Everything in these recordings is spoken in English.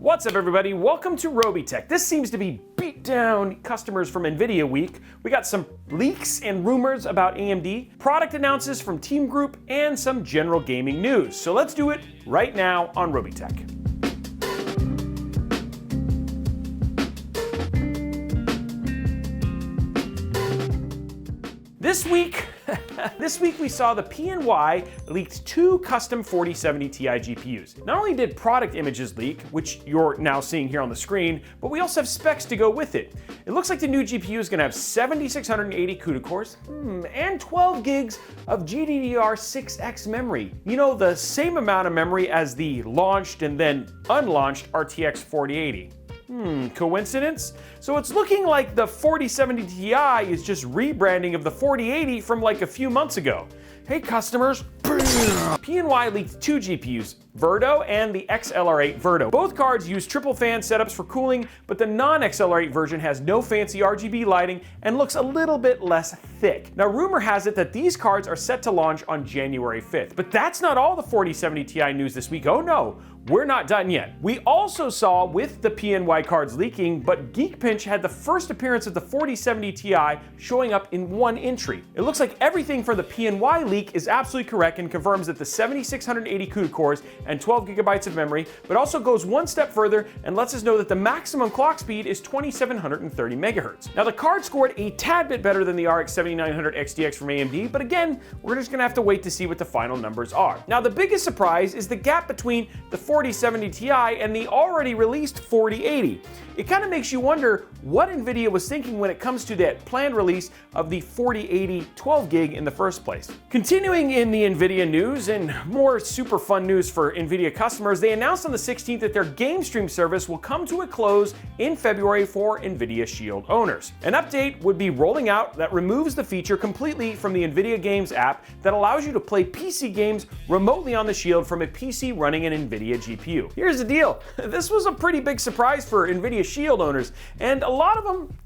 What's up, everybody? Welcome to Robeytech. This seems to be beat down customers from Nvidia week. We got some leaks and rumors about AMD, product announces from TeamGroup, and some general gaming news. So let's do it right now on Robeytech. This week we saw the PNY leaked two custom 4070 Ti GPUs. Not only did product images leak, which you're now seeing here on the screen, but we also have specs to go with it. It looks like the new GPU is going to have 7680 CUDA cores and 12 gigs of GDDR6X memory. You know, the same amount of memory as the launched and then unlaunched RTX 4080. Coincidence? So it's looking like the 4070 Ti is just rebranding of the 4080 from like a few months ago. Hey customers, PNY leaked two GPUs, Verdo and the XLR8 Verdo. Both cards use triple fan setups for cooling, but the non-XLR8 version has no fancy RGB lighting and looks a little bit less thick. Now, rumor has it that these cards are set to launch on January 5th, but that's not all the 4070 Ti news this week. Oh no, we're not done yet. We also saw with the PNY cards leaking, but Geekbench had the first appearance of the 4070 Ti showing up in one entry. It looks like everything for the PNY leak is absolutely correct and confirms that the 7680 CUDA cores and 12 gigabytes of memory, but also goes one step further and lets us know that the maximum clock speed is 2730 megahertz. Now, the card scored a tad bit better than the RX 7900 XTX from AMD, but again, we're just gonna have to wait to see what the final numbers are. Now, the biggest surprise is the gap between the 4070 Ti and the already released 4080. It kind of makes you wonder what Nvidia was thinking when it comes to that planned release of the 4080 12 gig in the first place. Continuing in the Nvidia news and more super fun news for Nvidia customers, they announced on the 16th that their game stream service will come to a close in February for Nvidia Shield owners. An update would be rolling out that removes the feature completely from the Nvidia Games app that allows you to play PC games remotely on the Shield from a PC running an Nvidia GPU. Here's the deal. This was a pretty big surprise for Nvidia Shield owners, and a lot of them,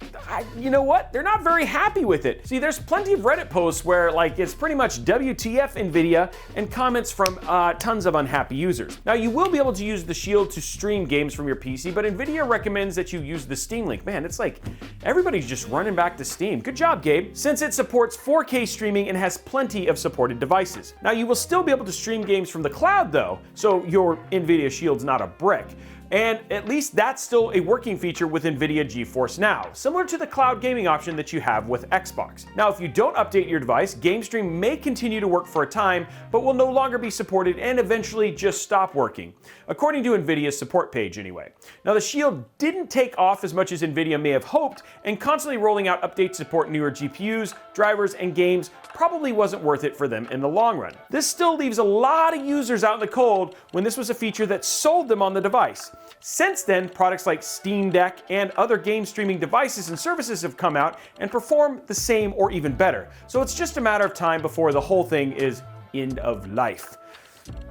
you know what? They're not very happy with it. See, there's plenty of Reddit posts where like it's pretty much WTF Nvidia and comments from tons of unhappy users. Now, you will be able to use the Shield to stream games from your PC, but Nvidia recommends that you use the Steam Link. Man, it's like everybody's just running back to Steam. Good job, Gabe. Since it supports 4K streaming and has plenty of supported devices. Now, you will still be able to stream games from the cloud though, so your Nvidia Shield's not a brick. And at least that's still a working feature with Nvidia GeForce Now, similar to the cloud gaming option that you have with Xbox. Now, if you don't update your device, GameStream may continue to work for a time, but will no longer be supported and eventually just stop working, according to Nvidia's support page anyway. Now, the Shield didn't take off as much as Nvidia may have hoped, and constantly rolling out updates to support newer GPUs, drivers, and games probably wasn't worth it for them in the long run. This still leaves a lot of users out in the cold when this was a feature that sold them on the device. Since then, products like Steam Deck and other game streaming devices and services have come out and perform the same or even better. So it's just a matter of time before the whole thing is end of life.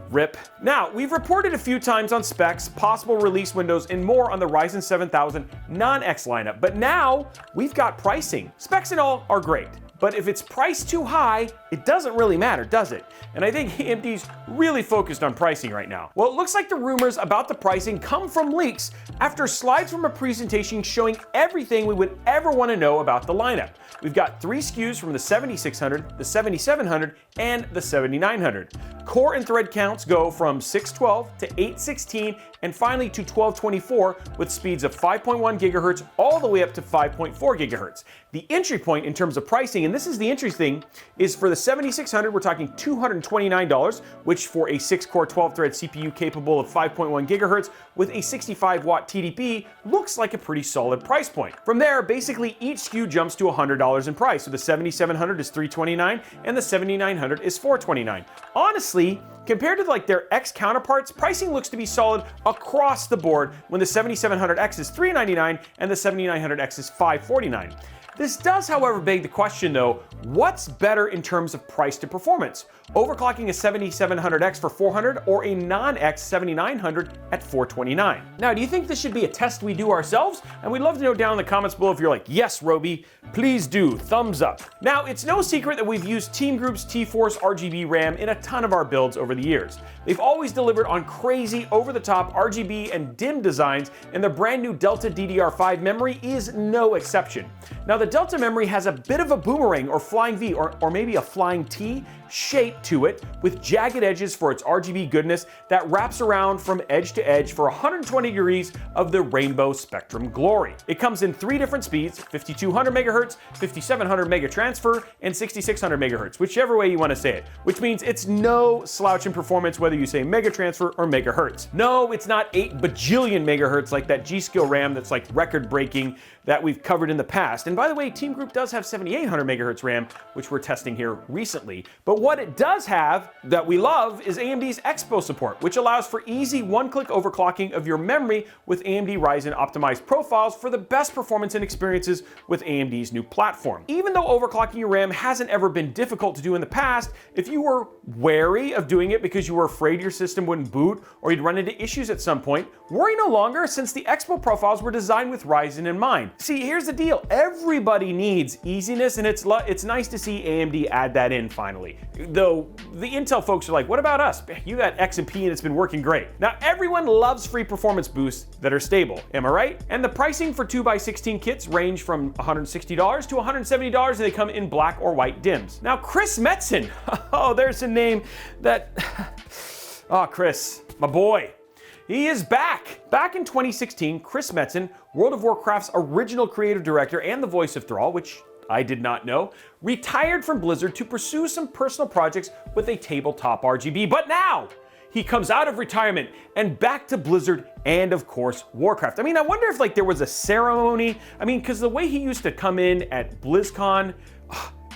RIP. Now, we've reported a few times on specs, possible release windows, and more on the Ryzen 7000 non-X lineup, but now we've got pricing. Specs and all are great, but if it's priced too high, it doesn't really matter, does it? And I think AMD's really focused on pricing right now. Well, it looks like the rumors about the pricing come from leaks after slides from a presentation showing everything we would ever want to know about the lineup. We've got three SKUs from the 7600, the 7700, and the 7900. Core and thread counts go from 612 to 816 and finally to 1224 with speeds of 5.1 gigahertz all the way up to 5.4 gigahertz. The entry point in terms of pricing, and this is the interesting, is for the 7600 we're talking $229, which for a 6-core 12-thread CPU capable of 5.1 gigahertz with a 65-watt TDP looks like a pretty solid price point. From there, basically each SKU jumps to $100 in price. So the 7700 is $329 and the 7900 is $429. Honestly, compared to like their X counterparts, pricing looks to be solid across the board when the 7700X is $399 and the 7900X is $549. This does, however, beg the question though, what's better in terms of price to performance? Overclocking a 7700X for $400 or a non-X 7900 at $429? Now, do you think this should be a test we do ourselves? And we'd love to know down in the comments below if you're like, yes, Robey, please do, thumbs up. Now, it's no secret that we've used TeamGroup's T-Force RGB RAM in a ton of our builds over the years. They've always delivered on crazy, over-the-top RGB and DIMM designs, and the brand new Delta DDR5 memory is no exception. Now, the Delta memory has a bit of a boomerang or flying V or maybe a flying T shape to it with jagged edges for its RGB goodness that wraps around from edge to edge for 120 degrees of the rainbow spectrum glory. It comes in 3 different speeds, 5200 MHz, 5700 mega transfer, and 6600 MHz, whichever way you want to say it, which means it's no slouch in performance whether you say mega transfer or megahertz. No, it's not 8 bajillion megahertz like that G-Skill RAM that's like record breaking that we've covered in the past. And by the way, TeamGroup does have 7800 megahertz RAM, which we're testing here recently. But what it does have that we love is AMD's EXPO support, which allows for easy one-click overclocking of your memory with AMD Ryzen optimized profiles for the best performance and experiences with AMD's new platform. Even though overclocking your RAM hasn't ever been difficult to do in the past, if you were wary of doing it because you were afraid your system wouldn't boot or you'd run into issues at some point, worry no longer since the EXPO profiles were designed with Ryzen in mind. See, here's the deal. Everybody needs easiness, and it's nice to see AMD add that in finally. Though the Intel folks are like, what about us? You got X and P and it's been working great. Now, everyone loves free performance boosts that are stable, am I right? And the pricing for 2x16 kits range from $160 to $170, and they come in black or white DIMMs. Now, Chris Metzen, oh, there's a name that, oh, Chris, my boy. He is back! Back in 2016, Chris Metzen, World of Warcraft's original creative director and the voice of Thrall, which I did not know, retired from Blizzard to pursue some personal projects with a tabletop RGB. But now, he comes out of retirement and back to Blizzard and, of course, Warcraft. I mean, I wonder if there was a ceremony. I mean, because the way he used to come in at BlizzCon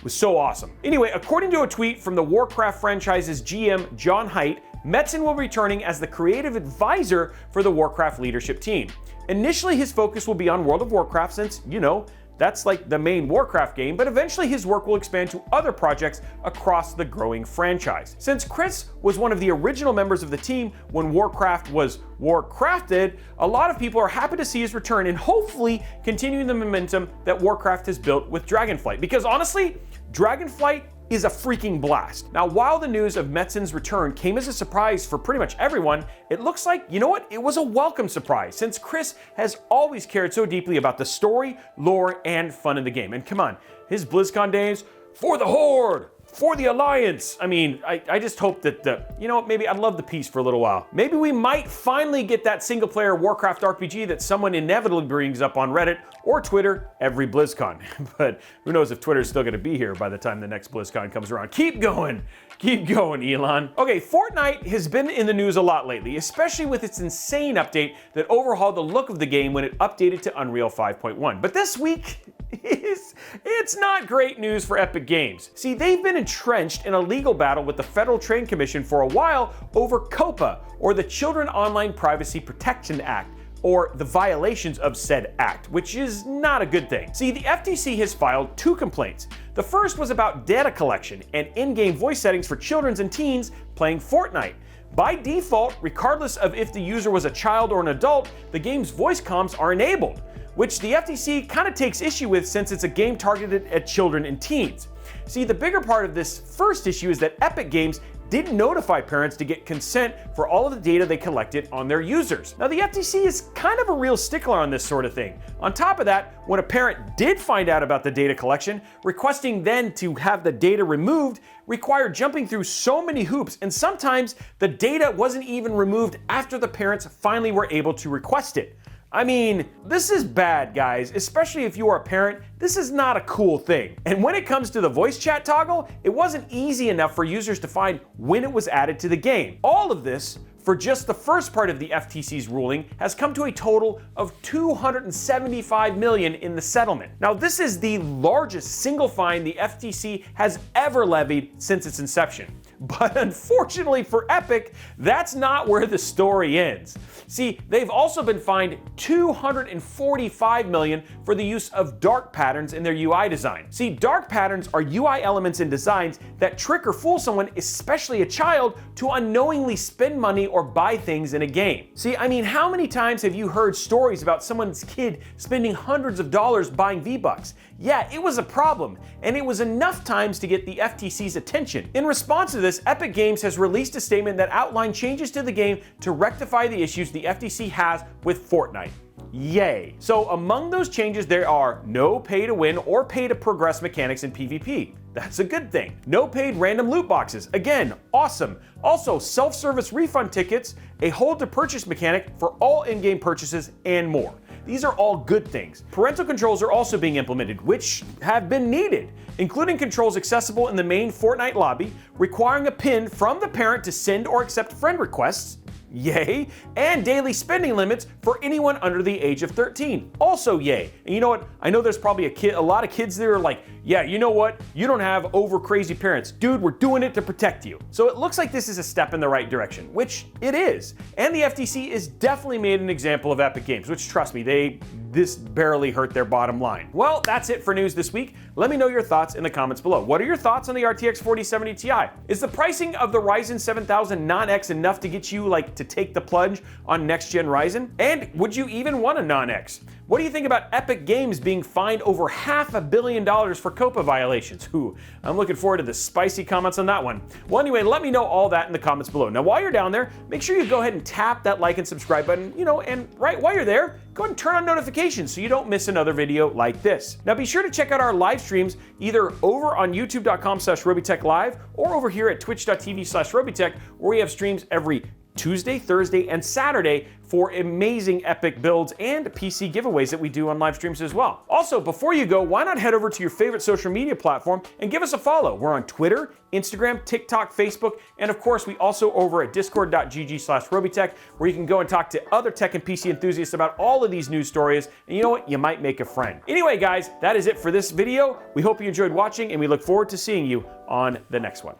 was so awesome. Anyway, according to a tweet from the Warcraft franchise's GM, John Haidt, Metzen will be returning as the creative advisor for the Warcraft leadership team. Initially, his focus will be on World of Warcraft since, you know, that's like the main Warcraft game, but eventually his work will expand to other projects across the growing franchise. Since Chris was one of the original members of the team when Warcraft was Warcrafted, a lot of people are happy to see his return and hopefully continuing the momentum that Warcraft has built with Dragonflight. Because honestly, Dragonflight is a freaking blast. Now, while the news of Metzen's return came as a surprise for pretty much everyone, it looks like, you know what, it was a welcome surprise since Chris has always cared so deeply about the story, lore, and fun in the game. And come on, his BlizzCon days, for the Horde, for the Alliance. I mean, I just hope that, you know what, maybe I'd love the peace for a little while. Maybe we might finally get that single player Warcraft RPG that someone inevitably brings up on Reddit or Twitter every BlizzCon. But who knows if Twitter's still gonna be here by the time the next BlizzCon comes around. Keep going, Elon. Okay, Fortnite has been in the news a lot lately, especially with its insane update that overhauled the look of the game when it updated to Unreal 5.1. But this week, it's not great news for Epic Games. See, they've been entrenched in a legal battle with the Federal Trade Commission for a while over COPPA, or the Children Online Privacy Protection Act, or the violations of said act, which is not a good thing. See, the FTC has filed 2 complaints. The first was about data collection and in-game voice settings for children and teens playing Fortnite. By default, regardless of if the user was a child or an adult, the game's voice comms are enabled, which the FTC kind of takes issue with since it's a game targeted at children and teens. See, the bigger part of this first issue is that Epic Games didn't notify parents to get consent for all of the data they collected on their users. Now, the FTC is kind of a real stickler on this sort of thing. On top of that, when a parent did find out about the data collection, requesting then to have the data removed required jumping through so many hoops, and sometimes the data wasn't even removed after the parents finally were able to request it. I mean, this is bad, guys, especially if you are a parent. This is not a cool thing. And when it comes to the voice chat toggle, it wasn't easy enough for users to find when it was added to the game. All of this, for just the first part of the FTC's ruling, has come to a total of $275 million in the settlement. Now, this is the largest single fine the FTC has ever levied since its inception. But unfortunately for Epic, that's not where the story ends. See, they've also been fined $245 million for the use of dark patterns in their UI design. See, dark patterns are UI elements and designs that trick or fool someone, especially a child, to unknowingly spend money or buy things in a game. See, I mean, how many times have you heard stories about someone's kid spending hundreds of dollars buying V-Bucks? Yeah, it was a problem, and it was enough times to get the FTC's attention. In response to this, Epic Games has released a statement that outlined changes to the game to rectify the issues the FTC has with Fortnite. Yay! So among those changes, there are no pay to win or pay to progress mechanics in PvP. That's a good thing. No paid random loot boxes. Again, awesome. Also, self-service refund tickets, a hold to purchase mechanic for all in-game purchases, and more. These are all good things. Parental controls are also being implemented, which have been needed, including controls accessible in the main Fortnite lobby, requiring a PIN from the parent to send or accept friend requests, yay, and daily spending limits for anyone under the age of 13. Also yay. And you know what? I know there's probably a lot of kids that are like, yeah, you know what? You don't have over crazy parents. Dude, we're doing it to protect you. So it looks like this is a step in the right direction, which it is. And the FTC has definitely made an example of Epic Games, which trust me, this barely hurt their bottom line. Well, that's it for news this week. Let me know your thoughts in the comments below. What are your thoughts on the RTX 4070 Ti? Is the pricing of the Ryzen 7000 non-X enough to get you to take the plunge on next-gen Ryzen? And would you even want a non-X? What do you think about Epic Games being fined over $500 million for COPPA violations? Ooh, I'm looking forward to the spicy comments on that one. Well, anyway, let me know all that in the comments below. Now, while you're down there, make sure you go ahead and tap that like and subscribe button, and right while you're there, go ahead and turn on notifications so you don't miss another video like this. Now, be sure to check out our live streams either over on youtube.com/Robeytech Live or over here at twitch.tv/Robeytech, where we have streams every Tuesday, Thursday, and Saturday for amazing epic builds and PC giveaways that we do on live streams as well. Also, before you go, why not head over to your favorite social media platform and give us a follow. We're on Twitter, Instagram, TikTok, Facebook, and of course, we also over at discord.gg/Robeytech, where you can go and talk to other tech and PC enthusiasts about all of these news stories, and you know what? You might make a friend. Anyway, guys, that is it for this video. We hope you enjoyed watching, and we look forward to seeing you on the next one.